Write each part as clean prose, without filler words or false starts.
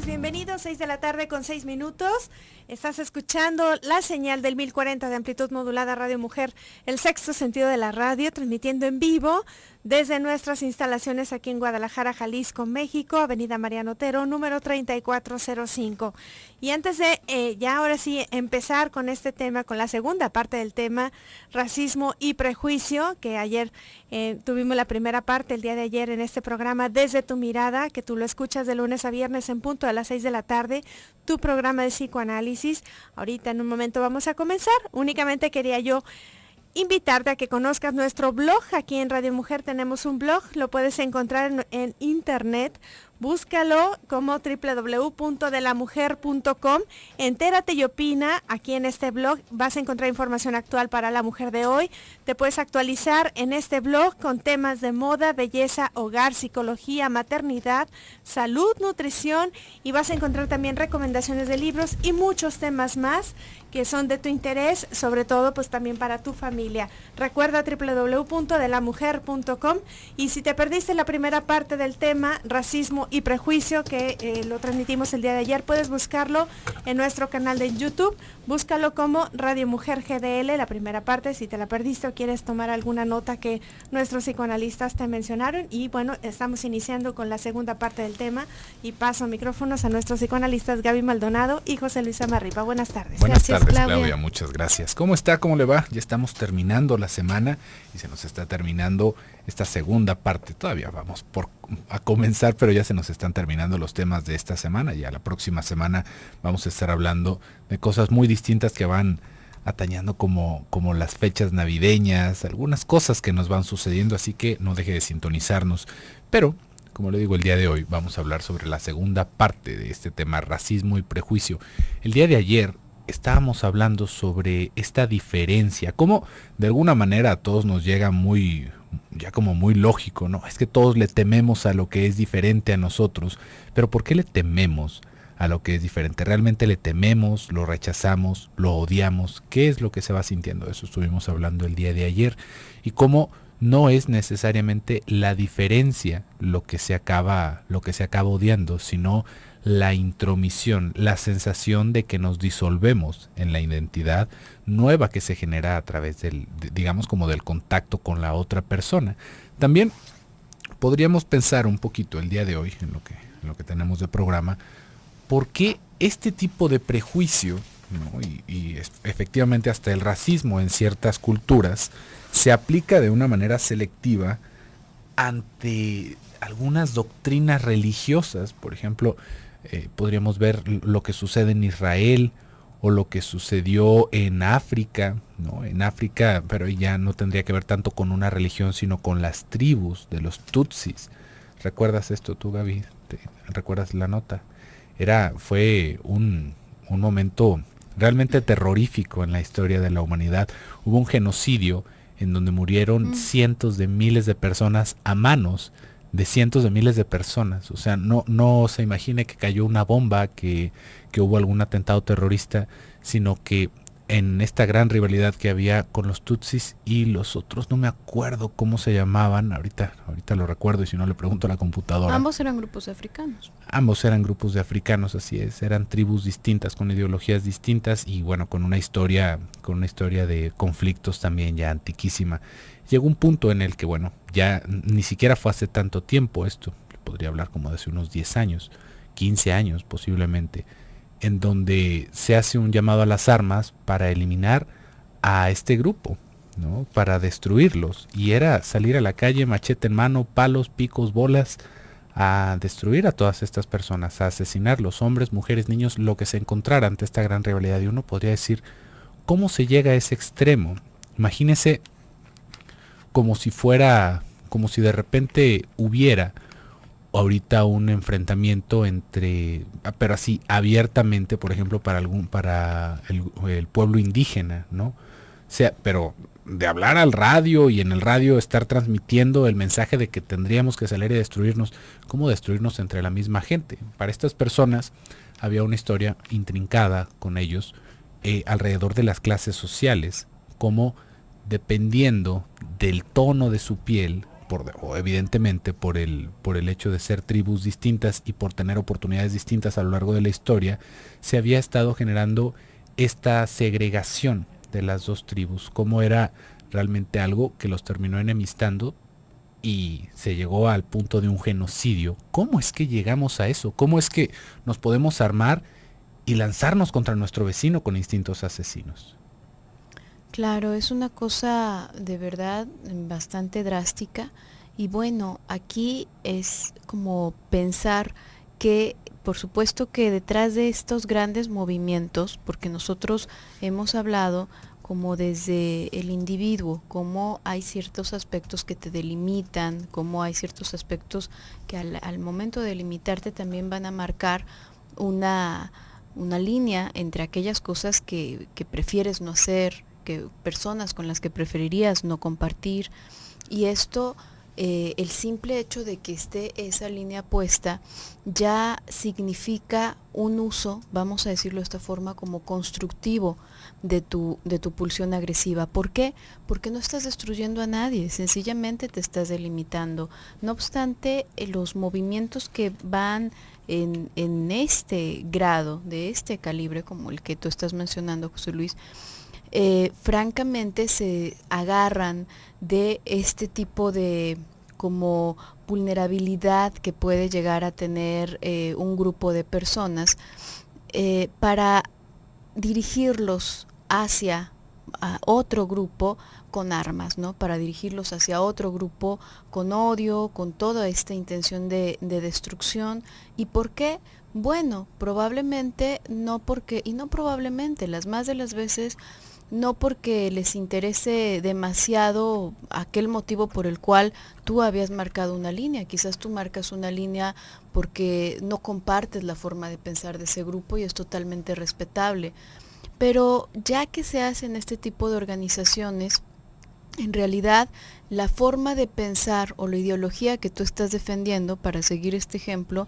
tardes, bienvenidos, 6 de la tarde con 6 minutos. Estás escuchando la señal del 1040 de amplitud modulada Radio Mujer, el sexto sentido de la radio, transmitiendo en vivo desde nuestras instalaciones aquí en Guadalajara, Jalisco, México, Avenida Mariano Otero, número 3405. Y antes de ya ahora sí empezar con este tema, con la segunda parte del tema, racismo y prejuicio, que ayer tuvimos la primera parte, el día de ayer en este programa, Desde tu Mirada, que tú lo escuchas de lunes a viernes en punto a las 6 de la tarde, tu programa de psicoanálisis. Ahorita en un momento vamos a comenzar. Únicamente quería yo invitarte a que conozcas nuestro blog. Aquí en Radio Mujer tenemos un blog, lo puedes encontrar en internet. Búscalo como www.delamujer.com. Entérate y opina. Aquí en este blog vas a encontrar información actual para la mujer de hoy. Te puedes actualizar en este blog con temas de moda, belleza, hogar, psicología, maternidad, salud, nutrición, y vas a encontrar también recomendaciones de libros y muchos temas más que son de tu interés, sobre todo pues también para tu familia. Recuerda www.delamujer.com, y si te perdiste la primera parte del tema racismo y prejuicio, que lo transmitimos el día de ayer, puedes buscarlo en nuestro canal de YouTube. Búscalo como Radio Mujer GDL, la primera parte, si te la perdiste o quieres tomar alguna nota que nuestros psicoanalistas te mencionaron. Y bueno, estamos iniciando con la segunda parte del tema y paso micrófonos a nuestros psicoanalistas Gaby Maldonado y José Luis Amarripa. Buenas tardes. Buenas tardes, Claudia, muchas gracias. ¿Cómo está? ¿Cómo le va? Ya estamos terminando la semana y se nos está terminando esta segunda parte. Todavía vamos a comenzar, pero ya se nos están terminando los temas de esta semana. Ya la próxima semana vamos a estar hablando de cosas muy distintas que van atañando como las fechas navideñas, algunas cosas que nos van sucediendo, así que no deje de sintonizarnos. Pero, como le digo, el día de hoy vamos a hablar sobre la segunda parte de este tema, racismo y prejuicio. El día de ayer estábamos hablando sobre esta diferencia, cómo de alguna manera a todos nos llega muy lógico, ¿no? Es que todos le tememos a lo que es diferente a nosotros, pero ¿por qué le tememos a lo que es diferente? ¿Realmente le tememos, lo rechazamos, lo odiamos? ¿Qué es lo que se va sintiendo? De eso estuvimos hablando el día de ayer, y cómo no es necesariamente la diferencia lo que se acaba odiando, sino la intromisión, la sensación de que nos disolvemos en la identidad nueva que se genera a través del contacto con la otra persona. También podríamos pensar un poquito el día de hoy, en lo que tenemos de programa, por qué este tipo de prejuicio, ¿no? y efectivamente hasta el racismo en ciertas culturas se aplica de una manera selectiva ante algunas doctrinas religiosas. Por ejemplo, podríamos ver lo que sucede en Israel o lo que sucedió en África, ¿no? En África, pero ya no tendría que ver tanto con una religión, sino con las tribus de los Tutsis. ¿Recuerdas esto tú, Gaby? ¿Recuerdas la nota? Fue un momento realmente terrorífico en la historia de la humanidad. Hubo un genocidio en donde murieron cientos de miles de personas a manos de cientos de miles de personas. O sea, no se imagine que cayó una bomba, que hubo algún atentado terrorista, sino que en esta gran rivalidad que había con los Tutsis y los otros, no me acuerdo cómo se llamaban, ahorita lo recuerdo, y si no le pregunto a la computadora. Ambos eran grupos africanos. Ambos eran grupos de africanos, así es, eran tribus distintas, con ideologías distintas y bueno, con una historia de conflictos también ya antiquísima. Llegó un punto en el que, bueno, ya ni siquiera fue hace tanto tiempo esto, podría hablar como de hace unos 10 años, 15 años posiblemente, en donde se hace un llamado a las armas para eliminar a este grupo, ¿no? Para destruirlos. Y era salir a la calle, machete en mano, palos, picos, bolas, a destruir a todas estas personas, a asesinar hombres, mujeres, niños, lo que se encontrara ante esta gran rivalidad. Y uno podría decir, ¿cómo se llega a ese extremo? Imagínese como si de repente hubiera ahorita un enfrentamiento pero así abiertamente, por ejemplo, para el pueblo indígena, ¿no? O sea, pero de hablar al radio y en el radio estar transmitiendo el mensaje de que tendríamos que salir y destruirnos, ¿cómo destruirnos entre la misma gente? Para estas personas había una historia intrincada con ellos alrededor de las clases sociales, como dependiendo del tono de su piel, o evidentemente por el hecho de ser tribus distintas y por tener oportunidades distintas a lo largo de la historia, se había estado generando esta segregación de las dos tribus, como era realmente algo que los terminó enemistando y se llegó al punto de un genocidio. ¿Cómo es que llegamos a eso? ¿Cómo es que nos podemos armar y lanzarnos contra nuestro vecino con instintos asesinos? Claro, es una cosa de verdad bastante drástica y bueno, aquí es como pensar que por supuesto que detrás de estos grandes movimientos, porque nosotros hemos hablado como desde el individuo, cómo hay ciertos aspectos que te delimitan, cómo hay ciertos aspectos que al momento de delimitarte también van a marcar una línea entre aquellas cosas que prefieres no hacer, que personas con las que preferirías no compartir, y esto, el simple hecho de que esté esa línea puesta ya significa un uso, vamos a decirlo de esta forma, como constructivo de tu pulsión agresiva. ¿Por qué? Porque no estás destruyendo a nadie, sencillamente te estás delimitando. No obstante, los movimientos que van en este grado, de este calibre, como el que tú estás mencionando, José Luis, francamente se agarran de este tipo de como vulnerabilidad que puede llegar a tener un grupo de personas para dirigirlos hacia otro grupo con armas, ¿no? Para dirigirlos hacia otro grupo con odio, con toda esta intención de destrucción. ¿Y por qué? Bueno, probablemente no porque, y no probablemente, las más de las veces, no porque les interese demasiado aquel motivo por el cual tú habías marcado una línea. Quizás tú marcas una línea porque no compartes la forma de pensar de ese grupo y es totalmente respetable. Pero ya que se hacen este tipo de organizaciones, en realidad la forma de pensar o la ideología que tú estás defendiendo, para seguir este ejemplo,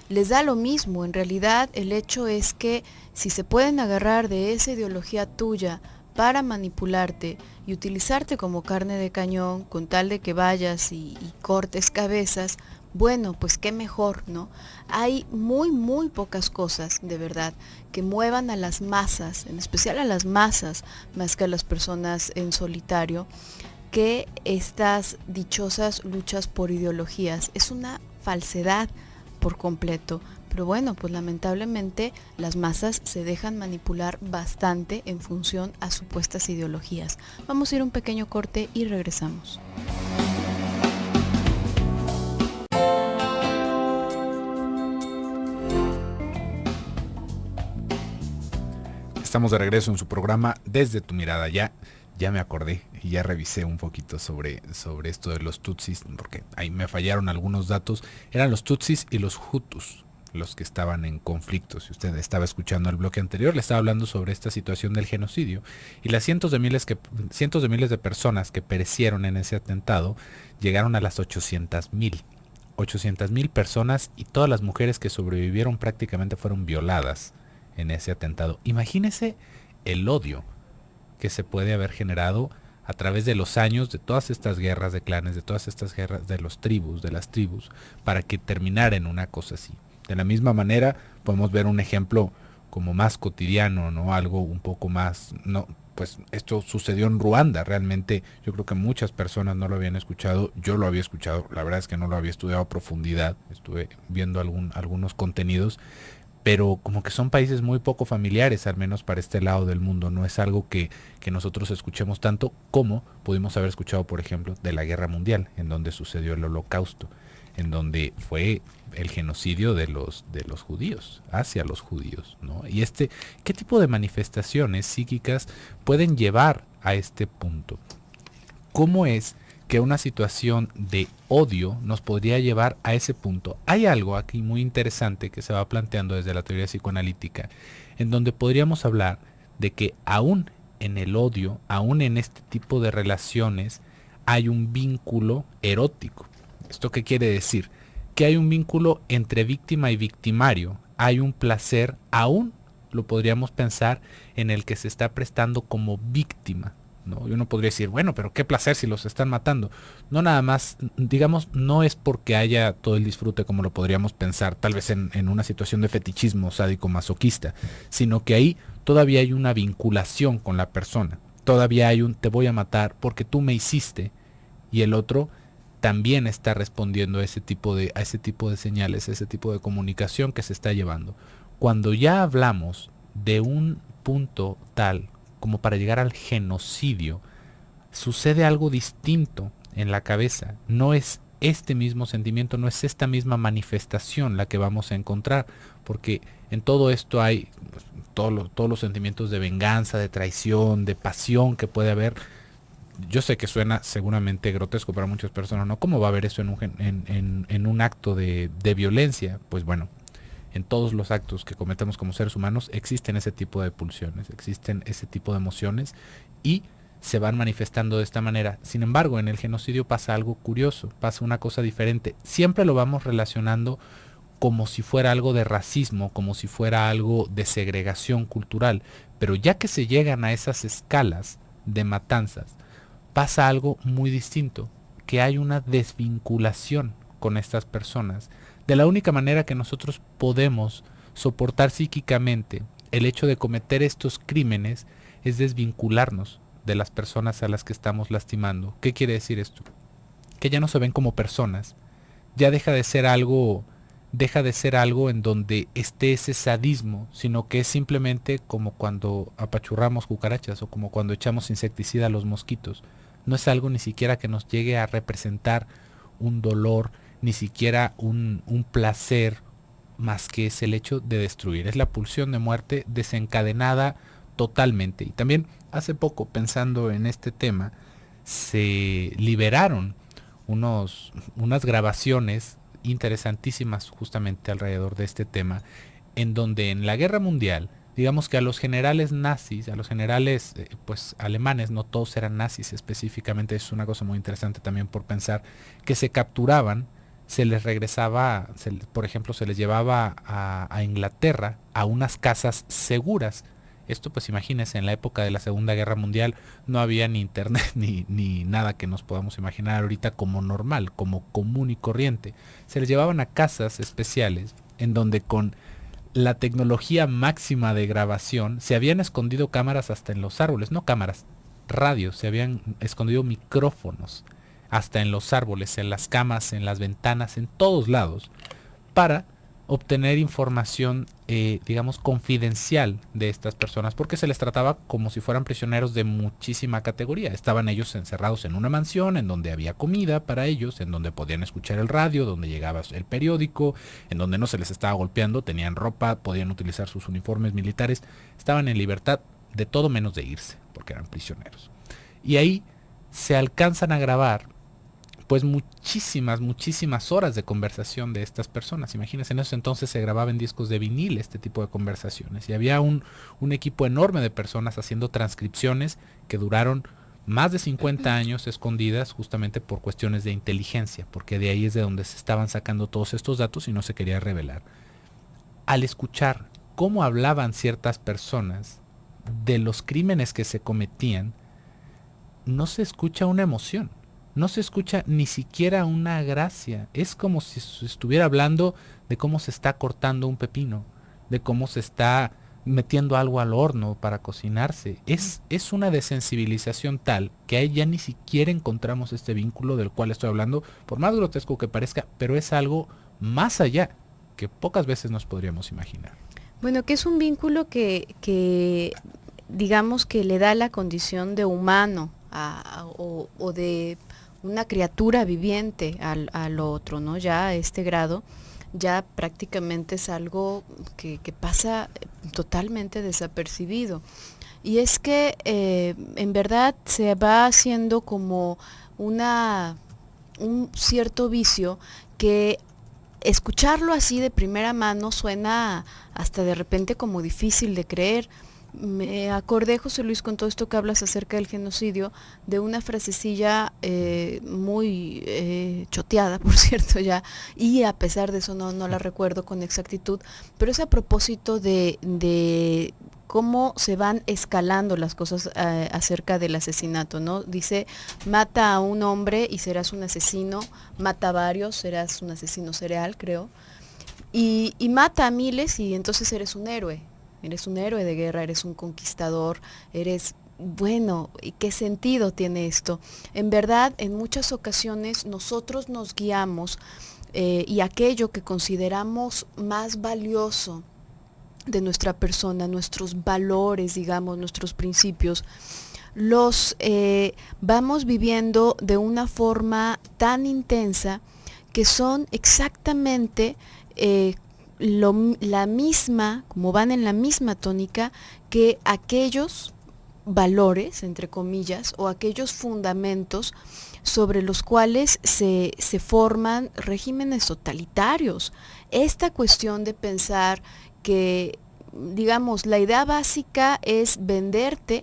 les da lo mismo. En realidad el hecho es que si se pueden agarrar de esa ideología tuya para manipularte y utilizarte como carne de cañón con tal de que vayas y cortes cabezas, bueno, pues qué mejor, ¿no? Hay muy pocas cosas, de verdad, que muevan a las masas, en especial a las masas, más que a las personas en solitario, que estas dichosas luchas por ideologías. Es una falsedad por completo. Pero bueno, pues lamentablemente las masas se dejan manipular bastante en función a supuestas ideologías. Vamos a ir a un pequeño corte y regresamos. Estamos de regreso en su programa Desde tu mirada. Ya me acordé y ya revisé un poquito sobre esto de los Tutsis, porque ahí me fallaron algunos datos. Eran los Tutsis y los Hutus los que estaban en conflicto. Si usted estaba escuchando el bloque anterior, le estaba hablando sobre esta situación del genocidio y las cientos de miles de personas que perecieron en ese atentado llegaron a las 800,000 personas, y todas las mujeres que sobrevivieron prácticamente fueron violadas en ese atentado. Imagínese el odio que se puede haber generado a través de los años, de todas estas guerras de clanes, de todas estas guerras de las tribus, para que terminara en una cosa así. De la misma manera, podemos ver un ejemplo como más cotidiano, ¿no? Algo un poco más, no, pues esto sucedió en Ruanda. Realmente yo creo que muchas personas no lo habían escuchado. Yo lo había escuchado, la verdad es que no lo había estudiado a profundidad. Estuve viendo algunos contenidos, pero como que son países muy poco familiares, al menos para este lado del mundo. No es algo que nosotros escuchemos tanto como pudimos haber escuchado, por ejemplo, de la Guerra Mundial, en donde sucedió el Holocausto, en donde fue el genocidio de los judíos, hacia los judíos, ¿no? Y ¿qué tipo de manifestaciones psíquicas pueden llevar a este punto? ¿Cómo es que una situación de odio nos podría llevar a ese punto? Hay algo aquí muy interesante que se va planteando desde la teoría psicoanalítica, en donde podríamos hablar de que aún en el odio, aún en este tipo de relaciones, hay un vínculo erótico. ¿Esto qué quiere decir? Que hay un vínculo entre víctima y victimario, hay un placer, aún lo podríamos pensar, en el que se está prestando como víctima, ¿no? Y uno podría decir, bueno, pero qué placer si los están matando. No nada más, digamos, no es porque haya todo el disfrute como lo podríamos pensar, tal vez en una situación de fetichismo sádico-masoquista, sino que ahí todavía hay una vinculación con la persona. Todavía hay un te voy a matar porque tú me hiciste, y el otro también está respondiendo a ese tipo de señales, a ese tipo de comunicación que se está llevando. Cuando ya hablamos de un punto tal como para llegar al genocidio, sucede algo distinto en la cabeza. No es este mismo sentimiento, no es esta misma manifestación la que vamos a encontrar, porque en todo esto hay pues, todos los sentimientos de venganza, de traición, de pasión que puede haber. Yo sé que suena seguramente grotesco para muchas personas, ¿no? ¿Cómo va a haber eso en un acto de violencia? Pues bueno, en todos los actos que cometemos como seres humanos existen ese tipo de pulsiones, existen ese tipo de emociones y se van manifestando de esta manera. Sin embargo, en el genocidio pasa algo curioso, pasa una cosa diferente. Siempre lo vamos relacionando como si fuera algo de racismo, como si fuera algo de segregación cultural, pero ya que se llegan a esas escalas de matanzas, pasa algo muy distinto, que hay una desvinculación con estas personas. De la única manera que nosotros podemos soportar psíquicamente el hecho de cometer estos crímenes es desvincularnos de las personas a las que estamos lastimando. ¿Qué quiere decir esto? Que ya no se ven como personas, ya deja de ser algo en donde esté ese sadismo, sino que es simplemente como cuando apachurramos cucarachas o como cuando echamos insecticida a los mosquitos. No es algo ni siquiera que nos llegue a representar un dolor, ni siquiera un placer, más que es el hecho de destruir. Es la pulsión de muerte desencadenada totalmente. Y también hace poco, pensando en este tema, se liberaron unas grabaciones interesantísimas justamente alrededor de este tema, en donde en la Guerra Mundial, digamos que a los generales nazis, a los generales pues alemanes, no todos eran nazis específicamente, es una cosa muy interesante también por pensar, que se capturaban, se les regresaba, por ejemplo, se les llevaba a Inglaterra, a unas casas seguras. Esto pues imagínense, en la época de la Segunda Guerra Mundial no había ni internet ni nada que nos podamos imaginar ahorita como normal, como común y corriente. Se les llevaban a casas especiales en donde con la tecnología máxima de grabación se habían escondido cámaras hasta en los árboles, no cámaras, radios, se habían escondido micrófonos hasta en los árboles, en las camas, en las ventanas, en todos lados, para obtener información, digamos, confidencial de estas personas, porque se les trataba como si fueran prisioneros de muchísima categoría. Estaban ellos encerrados en una mansión, en donde había comida para ellos, en donde podían escuchar el radio, donde llegaba el periódico, en donde no se les estaba golpeando, tenían ropa, podían utilizar sus uniformes militares, estaban en libertad de todo menos de irse, porque eran prisioneros. Y ahí se alcanzan a grabar pues muchísimas horas de conversación de estas personas. Imagínense, en esos entonces se grababa en discos de vinil este tipo de conversaciones y había un equipo enorme de personas haciendo transcripciones que duraron más de 50 años escondidas justamente por cuestiones de inteligencia, porque de ahí es de donde se estaban sacando todos estos datos y no se quería revelar. Al escuchar cómo hablaban ciertas personas de los crímenes que se cometían, no se escucha una emoción. No se escucha ni siquiera una gracia. Es como si se estuviera hablando de cómo se está cortando un pepino, de cómo se está metiendo algo al horno para cocinarse. Es una desensibilización tal que ahí ya ni siquiera encontramos este vínculo del cual estoy hablando, por más grotesco que parezca, pero es algo más allá que pocas veces nos podríamos imaginar. Bueno, que es un vínculo que digamos que le da la condición de humano o de una criatura viviente al otro, ¿no? Ya a este grado, ya prácticamente es algo que pasa totalmente desapercibido. Y es que en verdad se va haciendo como un cierto vicio que escucharlo así de primera mano suena hasta de repente como difícil de creer, Me acordé, José Luis, con todo esto que hablas acerca del genocidio, de una frasecilla muy choteada, por cierto, ya, y a pesar de eso no la recuerdo con exactitud, pero es a propósito de cómo se van escalando las cosas acerca del asesinato, ¿no? Dice, mata a un hombre y serás un asesino, mata a varios, serás un asesino serial, creo, y mata a miles y entonces eres un héroe. Eres un héroe de guerra, eres un conquistador, eres, bueno, ¿y qué sentido tiene esto? En verdad, en muchas ocasiones nosotros nos guiamos y aquello que consideramos más valioso de nuestra persona, nuestros valores, digamos, nuestros principios, los vamos viviendo de una forma tan intensa que son exactamente la misma, como van en la misma tónica que aquellos valores, entre comillas, o aquellos fundamentos sobre los cuales se forman regímenes totalitarios. Esta cuestión de pensar que, digamos, la idea básica es venderte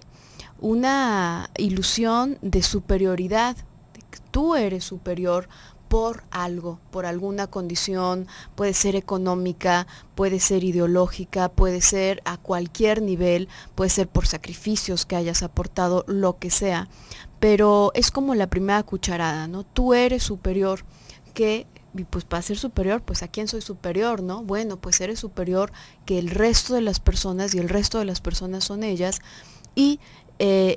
una ilusión de superioridad, de que tú eres superior por algo, por alguna condición, puede ser económica, puede ser ideológica, puede ser a cualquier nivel, puede ser por sacrificios que hayas aportado, lo que sea, pero es como la primera cucharada, ¿no? Tú eres superior, y pues para ser superior, pues ¿a quién soy superior, no? Bueno, pues eres superior que el resto de las personas y el resto de las personas son ellas, y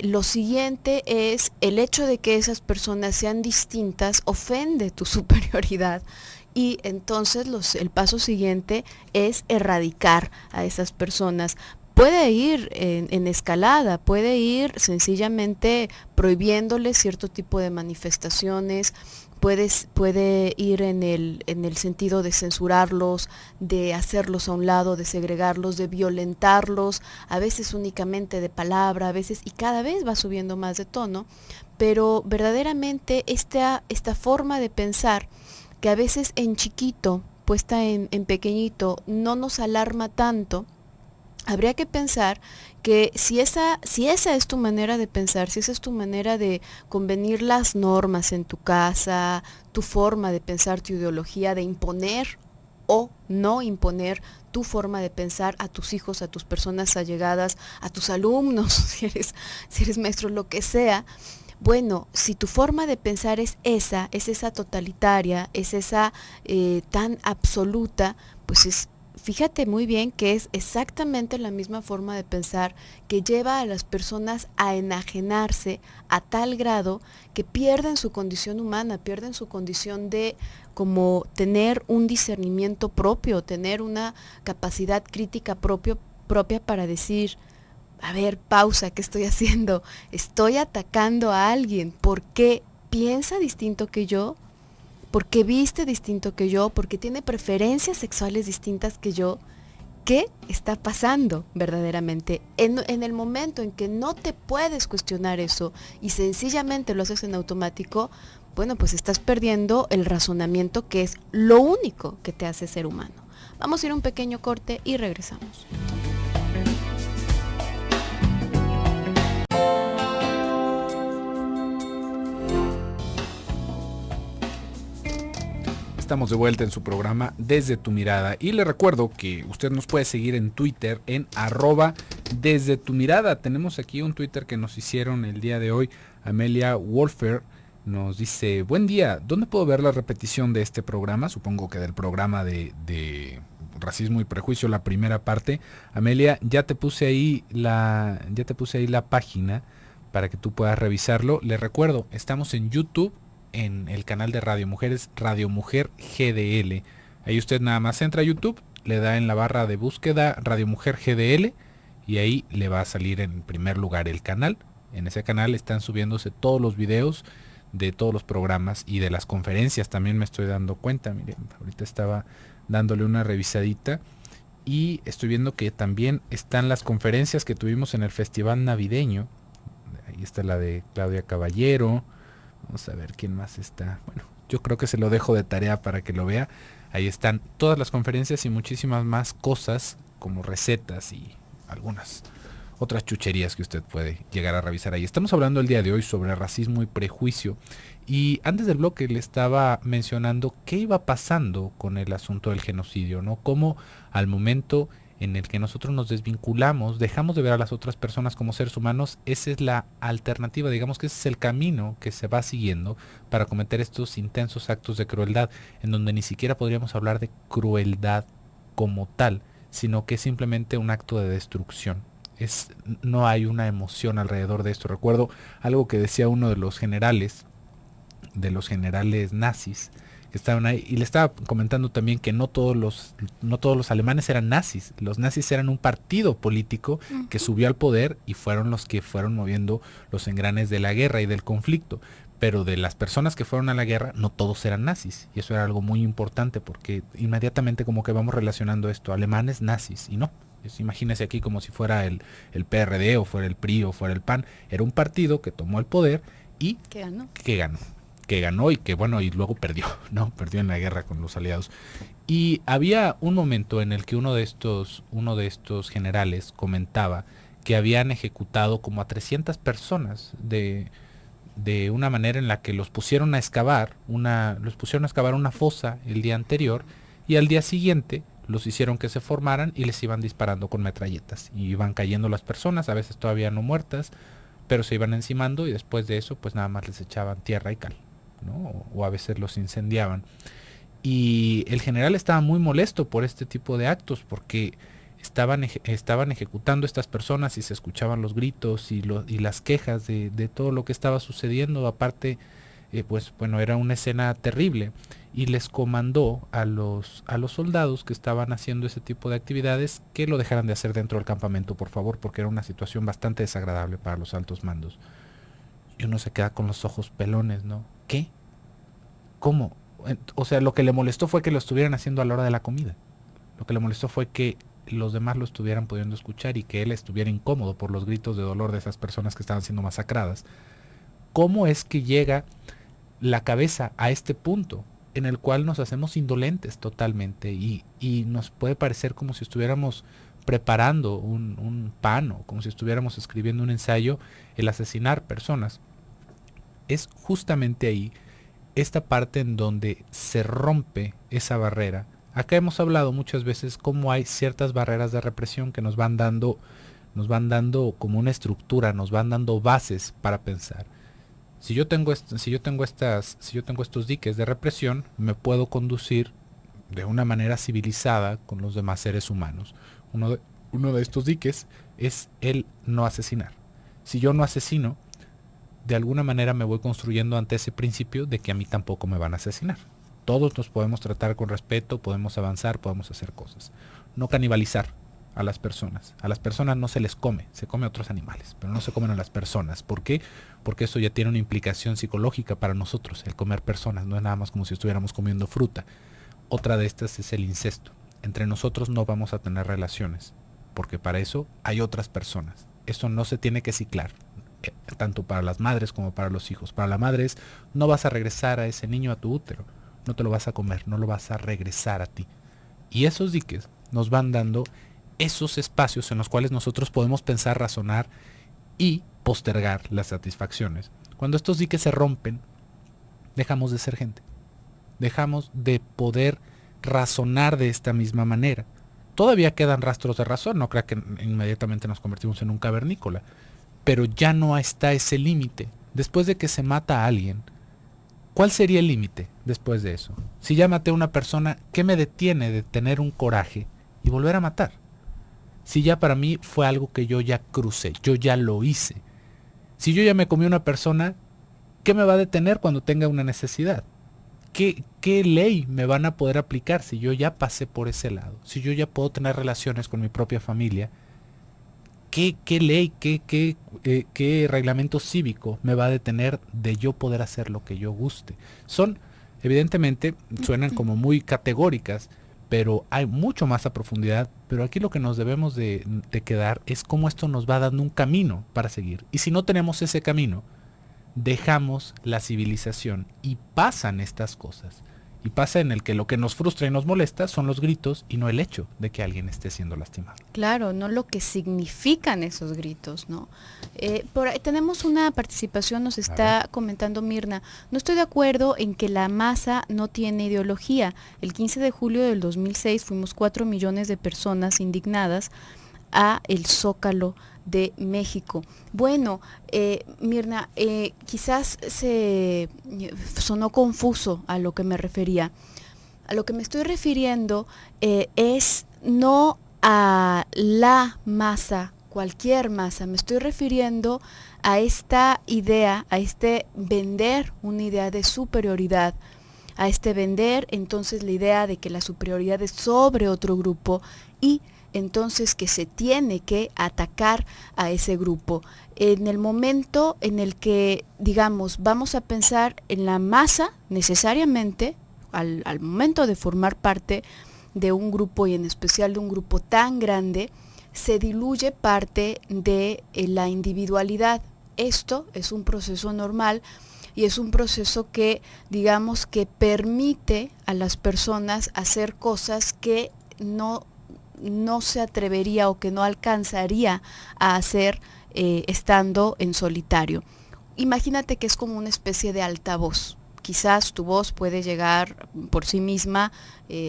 lo siguiente es el hecho de que esas personas sean distintas ofende tu superioridad y entonces el paso siguiente es erradicar a esas personas. Puede ir en escalada, puede ir sencillamente prohibiéndoles cierto tipo de manifestaciones, puede ir en el sentido de censurarlos, de hacerlos a un lado, de segregarlos, de violentarlos, a veces únicamente de palabra, a veces, y cada vez va subiendo más de tono, pero verdaderamente esta forma de pensar, que a veces en chiquito, puesta en pequeñito, no nos alarma tanto, habría que pensar que si esa es tu manera de pensar, si esa es tu manera de convenir las normas en tu casa, tu forma de pensar, tu ideología, de imponer o no imponer tu forma de pensar a tus hijos, a tus personas allegadas, a tus alumnos, si eres maestro, lo que sea. Bueno, si tu forma de pensar es esa totalitaria, es esa tan absoluta, pues fíjate muy bien que es exactamente la misma forma de pensar que lleva a las personas a enajenarse a tal grado que pierden su condición humana, pierden su condición de como tener un discernimiento propio, tener una capacidad crítica propia para decir, a ver, pausa, ¿qué estoy haciendo? Estoy atacando a alguien, ¿por qué piensa distinto que yo? Porque viste distinto que yo, porque tiene preferencias sexuales distintas que yo. ¿Qué está pasando verdaderamente? En el momento en que no te puedes cuestionar eso y sencillamente lo haces en automático, bueno, pues estás perdiendo el razonamiento que es lo único que te hace ser humano. Vamos a ir a un pequeño corte y regresamos. Estamos de vuelta en su programa Desde tu Mirada y le recuerdo que usted nos puede seguir en Twitter en @Desde tu Mirada. Tenemos aquí un Twitter que nos hicieron el día de hoy. Amelia Wolfer nos dice, buen día, ¿dónde puedo ver la repetición de este programa? Supongo que del programa de Racismo y Prejuicio, la primera parte. Amelia, ya te puse ahí la página para que tú puedas revisarlo. Le recuerdo, estamos en YouTube, en el canal de Radio Mujeres, Radio Mujer GDL. Ahí usted nada más entra a YouTube, le da en la barra de búsqueda Radio Mujer GDL y ahí le va a salir en primer lugar el canal. En ese canal están subiéndose todos los videos de todos los programas y de las conferencias, también me estoy dando cuenta. Miren, ahorita estaba dándole una revisadita y estoy viendo que también están las conferencias que tuvimos en el Festival Navideño. Ahí está la de Claudia Caballero. Vamos a ver quién más está. Bueno, yo creo que se lo dejo de tarea para que lo vea. Ahí están todas las conferencias y muchísimas más cosas como recetas y algunas otras chucherías que usted puede llegar a revisar ahí. Estamos hablando el día de hoy sobre racismo y prejuicio. Y antes del bloque le estaba mencionando qué iba pasando con el asunto del genocidio, ¿no? Cómo al momento en el que nosotros nos desvinculamos, dejamos de ver a las otras personas como seres humanos, esa es la alternativa, digamos que ese es el camino que se va siguiendo para cometer estos intensos actos de crueldad, en donde ni siquiera podríamos hablar de crueldad como tal, sino que es simplemente un acto de destrucción. No hay una emoción alrededor de esto. Recuerdo algo que decía uno de los generales nazis, que estaban ahí, y le estaba comentando también que no todos los alemanes eran nazis. Los nazis eran un partido político que subió al poder y fueron los que fueron moviendo los engranes de la guerra y del conflicto. Pero de las personas que fueron a la guerra, no todos eran nazis. Y eso era algo muy importante, porque inmediatamente como que vamos relacionando esto, alemanes nazis, y no. Imagínese aquí como si fuera el PRD o fuera el PRI o fuera el PAN. Era un partido que tomó el poder y que ganó y que bueno, y luego perdió, ¿no? Perdió en la guerra con los aliados. Y había un momento en el que uno de estos generales comentaba que habían ejecutado como a 300 personas de una manera en la que los pusieron a excavar una fosa el día anterior, y al día siguiente los hicieron que se formaran y les iban disparando con metralletas. Y iban cayendo las personas, a veces todavía no muertas, pero se iban encimando, y después de eso pues nada más les echaban tierra y cal, ¿no? O a veces los incendiaban. Y el general estaba muy molesto por este tipo de actos, porque estaban ejecutando estas personas y se escuchaban los gritos y las quejas de todo lo que estaba sucediendo. Aparte, pues bueno, era una escena terrible, y les comandó a los soldados que estaban haciendo ese tipo de actividades que lo dejaran de hacer dentro del campamento, por favor, porque era una situación bastante desagradable para los altos mandos. Y uno se queda con los ojos pelones, ¿no? ¿Qué? ¿Cómo? O sea, lo que le molestó fue que lo estuvieran haciendo a la hora de la comida. Lo que le molestó fue que los demás lo estuvieran pudiendo escuchar y que él estuviera incómodo por los gritos de dolor de esas personas que estaban siendo masacradas. ¿Cómo es que llega la cabeza a este punto en el cual nos hacemos indolentes totalmente y nos puede parecer como si estuviéramos preparando un pan, o como si estuviéramos escribiendo un ensayo, el asesinar personas? Es justamente ahí esta parte en donde se rompe esa barrera. Acá hemos hablado muchas veces cómo hay ciertas barreras de represión que nos van dando como una estructura, nos van dando bases para pensar. Si yo tengo estos diques de represión, me puedo conducir de una manera civilizada con los demás seres humanos. Uno de estos diques es el no asesinar. Si yo no asesino, de alguna manera me voy construyendo ante ese principio de que a mí tampoco me van a asesinar. Todos nos podemos tratar con respeto, podemos avanzar, podemos hacer cosas. No canibalizar a las personas. A las personas no se les come, se come a otros animales, pero no se comen a las personas. ¿Por qué? Porque eso ya tiene una implicación psicológica para nosotros. El comer personas no es nada más como si estuviéramos comiendo fruta. Otra de estas es el incesto. Entre nosotros no vamos a tener relaciones, porque para eso hay otras personas. Eso no se tiene que ciclar, tanto para las madres como para los hijos. Para la madre es, no vas a regresar a ese niño a tu útero, no te lo vas a comer, no lo vas a regresar a ti. Y esos diques nos van dando esos espacios en los cuales nosotros podemos pensar, razonar y postergar las satisfacciones. Cuando estos diques se rompen, dejamos de ser gente. Dejamos de poder razonar de esta misma manera. Todavía quedan rastros de razón, no crea que inmediatamente nos convertimos en un cavernícola, pero ya no está ese límite. Después de que se mata a alguien, ¿cuál sería el límite después de eso? Si ya maté a una persona, ¿qué me detiene de tener un coraje y volver a matar? Si ya para mí fue algo que yo ya crucé, yo ya lo hice. Si yo ya me comí una persona, ¿qué me va a detener cuando tenga una necesidad? ¿Qué ley me van a poder aplicar si yo ya pasé por ese lado? Si yo ya puedo tener relaciones con mi propia familia, ¿qué ley, qué reglamento cívico me va a detener de yo poder hacer lo que yo guste? Evidentemente, suenan como muy categóricas, pero hay mucho más a profundidad. Pero aquí lo que nos debemos de quedar es cómo esto nos va dando un camino para seguir. Y si no tenemos ese camino, dejamos la civilización y pasan estas cosas. Y pasa en el que lo que nos frustra y nos molesta son los gritos y no el hecho de que alguien esté siendo lastimado. Claro, no lo que significan esos gritos, ¿no? Por ahí tenemos una participación, nos está comentando Mirna. No estoy de acuerdo en que la masa no tiene ideología. El 15 de julio del 2006 fuimos 4 millones de personas indignadas a el Zócalo de México. Bueno, Mirna, quizás se sonó confuso a lo que me refería. A lo que me estoy refiriendo es no a la masa, cualquier masa, me estoy refiriendo a esta idea, a este vender una idea de superioridad, a este vender entonces la idea de que la superioridad es sobre otro grupo y entonces que se tiene que atacar a ese grupo. En el momento en el que, digamos, vamos a pensar en la masa necesariamente, al momento de formar parte de un grupo y en especial de un grupo tan grande, se diluye parte de la individualidad. Esto es un proceso normal y es un proceso que, digamos, que permite a las personas hacer cosas que no se atrevería o que no alcanzaría a hacer estando en solitario. Imagínate que es como una especie de altavoz. Quizás tu voz puede llegar por sí misma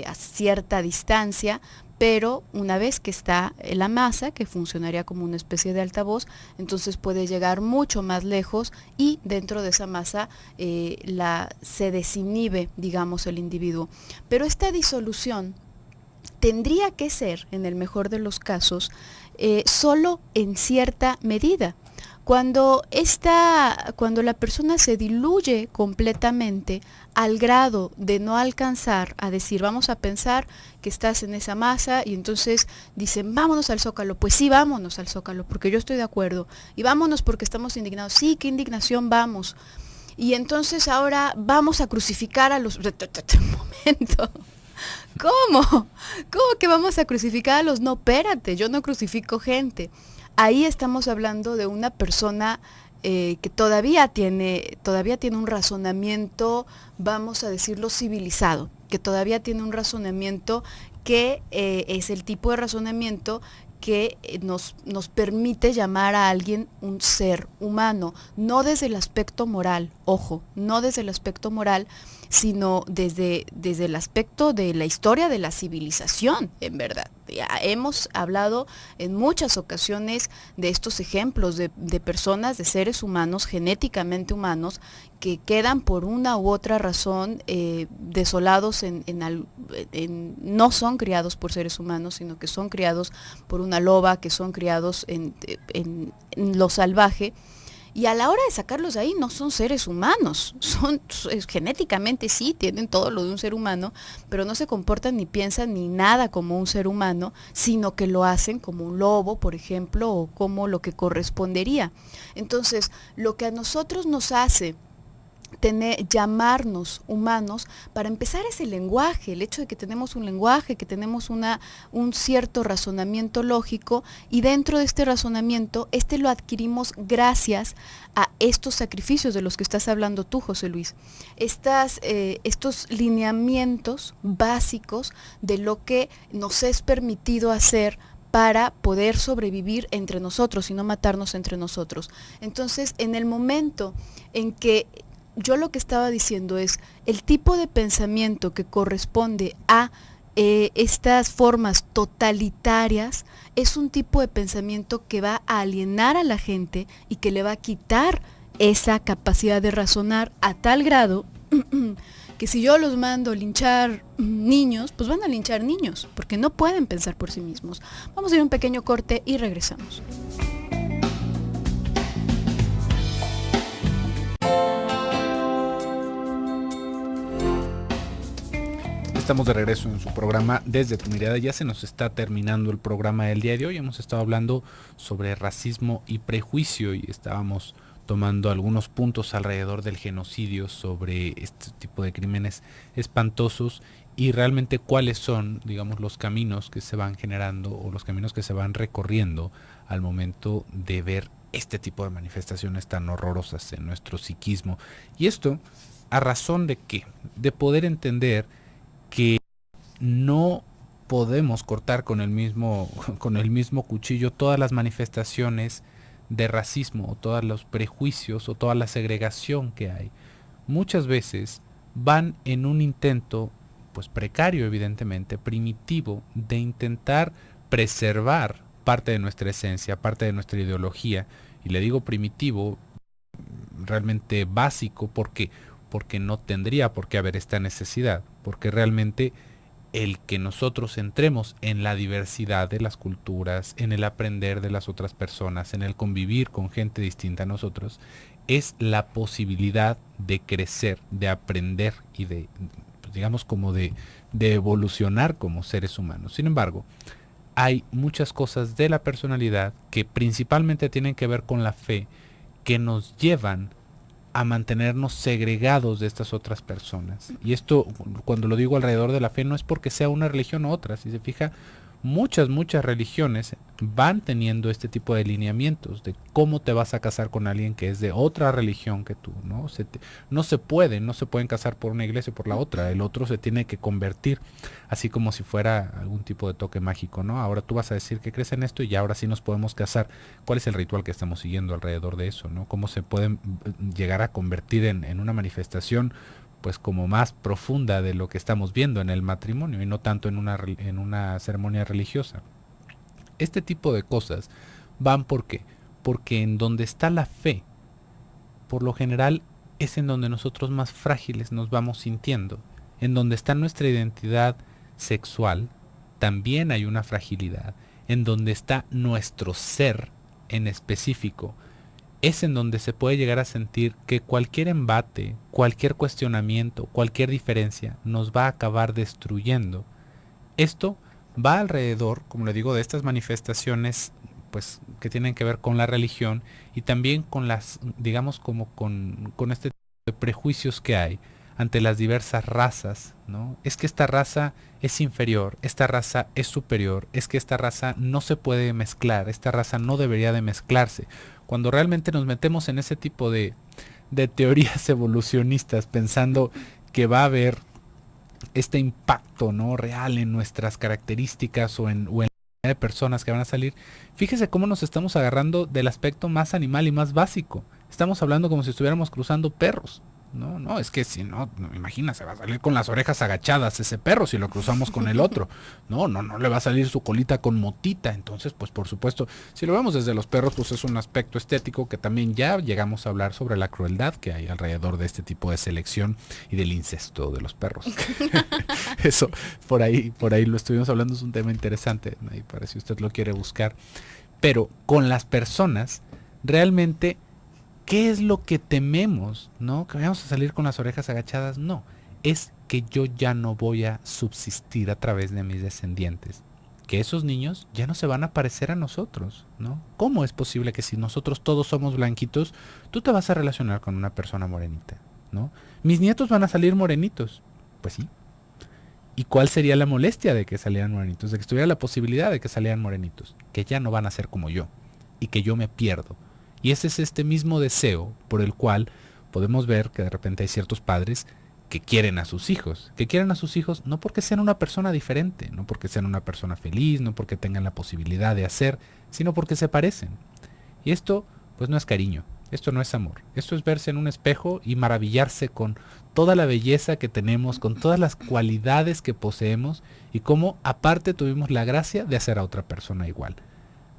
a cierta distancia, pero una vez que está en la masa, que funcionaría como una especie de altavoz, entonces puede llegar mucho más lejos y dentro de esa masa se desinhibe, digamos, el individuo. Pero esta disolución tendría que ser, en el mejor de los casos, solo en cierta medida. Cuando la persona se diluye completamente al grado de no alcanzar a decir, vamos a pensar que estás en esa masa y entonces dicen, vámonos al Zócalo. Pues sí, vámonos al Zócalo, porque yo estoy de acuerdo. Y vámonos porque estamos indignados. Sí, qué indignación, vamos. Y entonces ahora vamos a crucificar a los... Un momento. ¿Cómo? ¿Cómo que vamos a crucificar a los? No, espérate, yo no crucifico gente. Ahí estamos hablando de una persona que todavía tiene un razonamiento, vamos a decirlo, civilizado, que todavía tiene un razonamiento que es el tipo de razonamiento que nos permite llamar a alguien un ser humano, no desde el aspecto moral, ojo, no desde el aspecto moral, sino desde el aspecto de la historia de la civilización, en verdad. Ya hemos hablado en muchas ocasiones de estos ejemplos de personas, de seres humanos, genéticamente humanos, que quedan por una u otra razón desolados no son criados por seres humanos, sino que son criados por una loba, que son criados en lo salvaje. Y a la hora de sacarlos de ahí no son seres humanos, genéticamente sí, tienen todo lo de un ser humano, pero no se comportan ni piensan ni nada como un ser humano, sino que lo hacen como un lobo, por ejemplo, o como lo que correspondería. Entonces, lo que a nosotros nos hace llamarnos humanos, para empezar es el lenguaje, el hecho de que tenemos un lenguaje, que tenemos un cierto razonamiento lógico, y dentro de este razonamiento, lo adquirimos gracias a estos sacrificios de los que estás hablando tú, José Luis. Estos lineamientos básicos de lo que nos es permitido hacer para poder sobrevivir entre nosotros y no matarnos entre nosotros. Entonces, en el momento en que yo lo que estaba diciendo es el tipo de pensamiento que corresponde a estas formas totalitarias es un tipo de pensamiento que va a alienar a la gente y que le va a quitar esa capacidad de razonar a tal grado que si yo los mando a linchar niños, pues van a linchar niños, porque no pueden pensar por sí mismos. Vamos a ir a un pequeño corte y regresamos. Estamos de regreso en su programa Desde tu Mirada. Ya se nos está terminando el programa del día de hoy. Hemos estado hablando sobre racismo y prejuicio y estábamos tomando algunos puntos alrededor del genocidio, sobre este tipo de crímenes espantosos y realmente cuáles son, digamos, los caminos que se van generando o los caminos que se van recorriendo al momento de ver este tipo de manifestaciones tan horrorosas en nuestro psiquismo. Y esto ¿A razón de qué? De poder entender que no podemos cortar con el mismo cuchillo todas las manifestaciones de racismo, o todos los prejuicios, o toda la segregación que hay. Muchas veces van en un intento, pues precario evidentemente, primitivo, de intentar preservar parte de nuestra esencia, parte de nuestra ideología. Y le digo primitivo, realmente básico, porque no tendría por qué haber esta necesidad, porque realmente el que nosotros entremos en la diversidad de las culturas, en el aprender de las otras personas, en el convivir con gente distinta a nosotros, es la posibilidad de crecer, de aprender y de, digamos, como de evolucionar como seres humanos. Sin embargo, hay muchas cosas de la personalidad que principalmente tienen que ver con la fe, que nos llevan a mantenernos segregados de estas otras personas. Y esto, cuando lo digo alrededor de la fe, no es porque sea una religión u otra. Si se fija, muchas religiones van teniendo este tipo de lineamientos de cómo te vas a casar con alguien que es de otra religión que tú, ¿no? No se pueden casar por una iglesia o por la otra. El otro se tiene que convertir, así como si fuera algún tipo de toque mágico, ¿no? Ahora tú vas a decir que crees en esto y ahora sí nos podemos casar. ¿Cuál es el ritual que estamos siguiendo alrededor de eso, ¿no? ¿Cómo se pueden llegar a convertir en una manifestación pues como más profunda de lo que estamos viendo en el matrimonio y no tanto en una ceremonia religiosa? Este tipo de cosas van porque en donde está la fe, por lo general es en donde nosotros más frágiles nos vamos sintiendo. En donde está nuestra identidad sexual, también hay una fragilidad. En donde está nuestro ser en específico, es en donde se puede llegar a sentir que cualquier embate, cualquier cuestionamiento, cualquier diferencia nos va a acabar destruyendo. Esto va alrededor, como le digo, de estas manifestaciones pues que tienen que ver con la religión y también con las, digamos, como con este tipo de prejuicios que hay ante las diversas razas, ¿no? Es que esta raza es inferior, esta raza es superior, es que esta raza no se puede mezclar, esta raza no debería de mezclarse. Cuando realmente nos metemos en ese tipo de teorías evolucionistas pensando que va a haber este impacto, ¿no?, real en nuestras características o en la de personas que van a salir, fíjese cómo nos estamos agarrando del aspecto más animal y más básico. Estamos hablando como si estuviéramos cruzando perros. No, es que si no, imagina, se va a salir con las orejas agachadas ese perro si lo cruzamos con el otro. No le va a salir su colita con motita. Entonces, pues por supuesto, si lo vemos desde los perros, pues es un aspecto estético que también ya llegamos a hablar sobre la crueldad que hay alrededor de este tipo de selección y del incesto de los perros. Eso, por ahí lo estuvimos hablando, es un tema interesante, ahí para si usted lo quiere buscar. Pero con las personas, realmente, ¿qué es lo que tememos? ¿No? ¿Que vayamos a salir con las orejas agachadas? No, es que yo ya no voy a subsistir a través de mis descendientes. Que esos niños ya no se van a parecer a nosotros, ¿no? ¿Cómo es posible que si nosotros todos somos blanquitos, tú te vas a relacionar con una persona morenita, ¿no? Mis nietos van a salir morenitos. Pues sí. ¿Y cuál sería la molestia de que salieran morenitos? De que estuviera la posibilidad de que salieran morenitos. Que ya no van a ser como yo. Y que yo me pierdo. Y ese es este mismo deseo por el cual podemos ver que de repente hay ciertos padres que quieren a sus hijos. Que quieren a sus hijos no porque sean una persona diferente, no porque sean una persona feliz, no porque tengan la posibilidad de hacer, sino porque se parecen. Y esto pues no es cariño, esto no es amor. Esto es verse en un espejo y maravillarse con toda la belleza que tenemos, con todas las cualidades que poseemos y cómo aparte tuvimos la gracia de hacer a otra persona igual.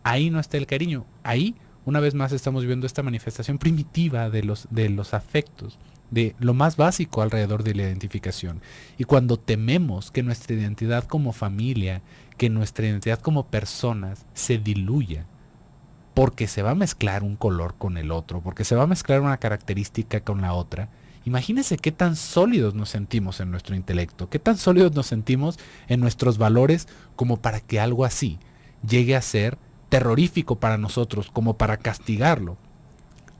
Ahí no está el cariño, ahí una vez más estamos viendo esta manifestación primitiva de los afectos, de lo más básico alrededor de la identificación. Y cuando tememos que nuestra identidad como familia, que nuestra identidad como personas se diluya, porque se va a mezclar un color con el otro, porque se va a mezclar una característica con la otra, imagínense qué tan sólidos nos sentimos en nuestro intelecto, qué tan sólidos nos sentimos en nuestros valores como para que algo así llegue a ser terrorífico para nosotros, como para castigarlo.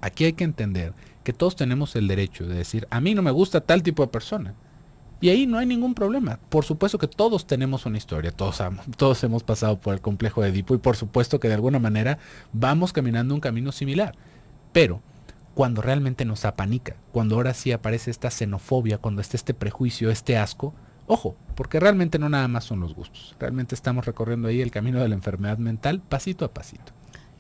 Aquí hay que entender que todos tenemos el derecho de decir, a mí no me gusta tal tipo de persona. Y ahí no hay ningún problema. Por supuesto que todos tenemos una historia, todos hemos pasado por el complejo de Edipo y por supuesto que de alguna manera vamos caminando un camino similar. Pero cuando realmente nos apanica, cuando ahora sí aparece esta xenofobia, cuando está este prejuicio, este asco. Ojo, porque realmente no nada más son los gustos, realmente estamos recorriendo ahí el camino de la enfermedad mental pasito a pasito.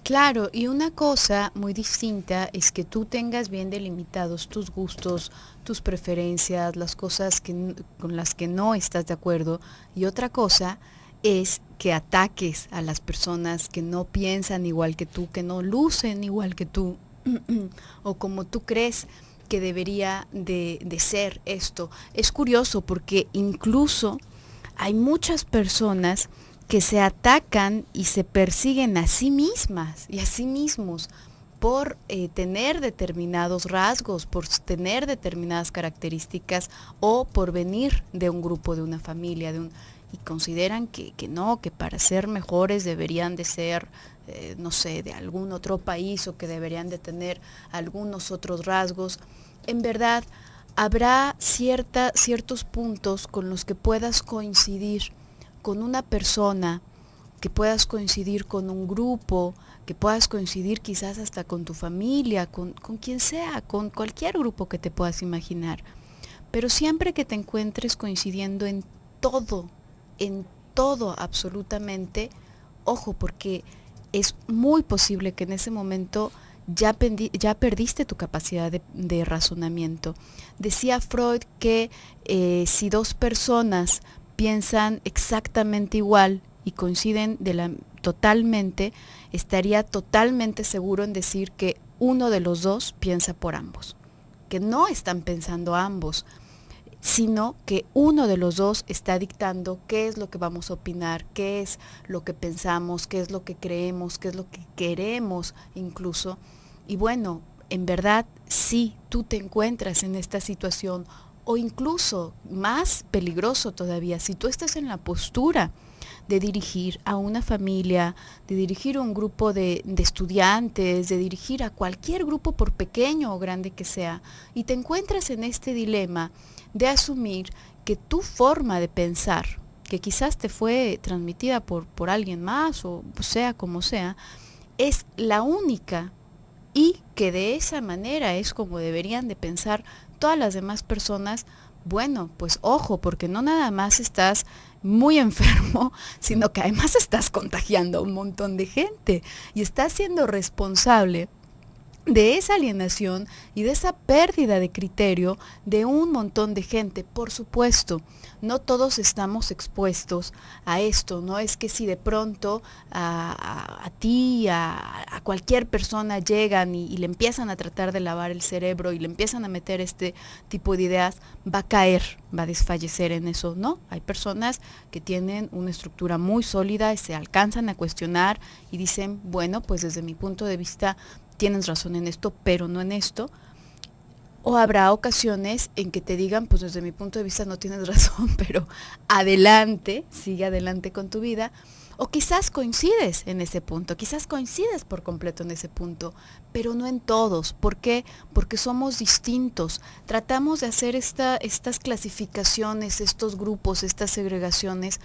Claro, y una cosa muy distinta es que tú tengas bien delimitados tus gustos, tus preferencias, las cosas con las que no estás de acuerdo, y otra cosa es que ataques a las personas que no piensan igual que tú, que no lucen igual que tú, o como tú crees que debería de ser esto. Es curioso porque incluso hay muchas personas que se atacan y se persiguen a sí mismas y a sí mismos por tener determinados rasgos, por tener determinadas características o por venir de un grupo, de una familia, y consideran que no, que para ser mejores deberían de ser, no sé, de algún otro país o que deberían de tener algunos otros rasgos. En verdad, habrá ciertos puntos con los que puedas coincidir con una persona, que puedas coincidir con un grupo, que puedas coincidir quizás hasta con tu familia, con quien sea, con cualquier grupo que te puedas imaginar. Pero siempre que te encuentres coincidiendo en todo absolutamente, ojo, porque es muy posible que en ese momento ya perdiste tu capacidad de razonamiento. Decía Freud que si dos personas piensan exactamente igual y coinciden totalmente, estaría totalmente seguro en decir que uno de los dos piensa por ambos, que no están pensando ambos, sino que uno de los dos está dictando qué es lo que vamos a opinar, qué es lo que pensamos, qué es lo que creemos, qué es lo que queremos incluso. Y bueno, en verdad, si tú te encuentras en esta situación, o incluso más peligroso todavía, si tú estás en la postura de dirigir a una familia, de dirigir a un grupo de estudiantes, de dirigir a cualquier grupo por pequeño o grande que sea, y te encuentras en este dilema de asumir que tu forma de pensar, que quizás te fue transmitida por alguien más o sea como sea, es la única y que de esa manera es como deberían de pensar todas las demás personas, bueno, pues ojo, porque no nada más estás muy enfermo, sino que además estás contagiando a un montón de gente y estás siendo responsable de esa alienación y de esa pérdida de criterio de un montón de gente. Por supuesto, no todos estamos expuestos a esto, no es que si de pronto a ti, a cualquier persona llegan y le empiezan a tratar de lavar el cerebro y le empiezan a meter este tipo de ideas, va a caer, va a desfallecer en eso, ¿no? Hay personas que tienen una estructura muy sólida y se alcanzan a cuestionar y dicen, bueno, pues desde mi punto de vista tienes razón en esto, pero no en esto. O habrá ocasiones en que te digan, pues desde mi punto de vista no tienes razón, pero adelante, sigue adelante con tu vida. O quizás coincides en ese punto, quizás coincides por completo en ese punto, pero no en todos. ¿Por qué? Porque somos distintos. Tratamos de hacer estas clasificaciones, estos grupos, estas segregaciones,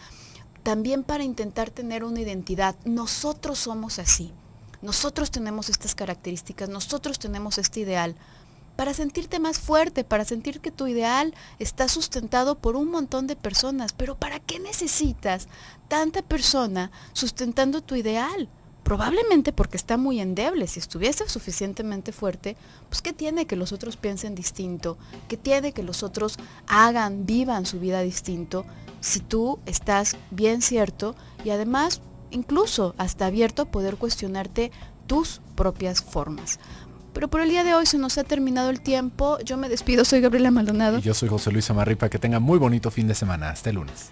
también para intentar tener una identidad. Nosotros somos así. Nosotros tenemos estas características, nosotros tenemos este ideal, para sentirte más fuerte, para sentir que tu ideal está sustentado por un montón de personas. Pero ¿para qué necesitas tanta persona sustentando tu ideal? Probablemente porque está muy endeble. Si estuviese suficientemente fuerte, pues ¿qué tiene que los otros piensen distinto? ¿Qué tiene que los otros vivan su vida distinto? Si tú estás bien cierto y además incluso hasta abierto a poder cuestionarte tus propias formas. Pero por el día de hoy se nos ha terminado el tiempo. Yo me despido, soy Gabriela Maldonado. Y yo soy José Luis Amarripa. Que tengan muy bonito fin de semana. Hasta el lunes.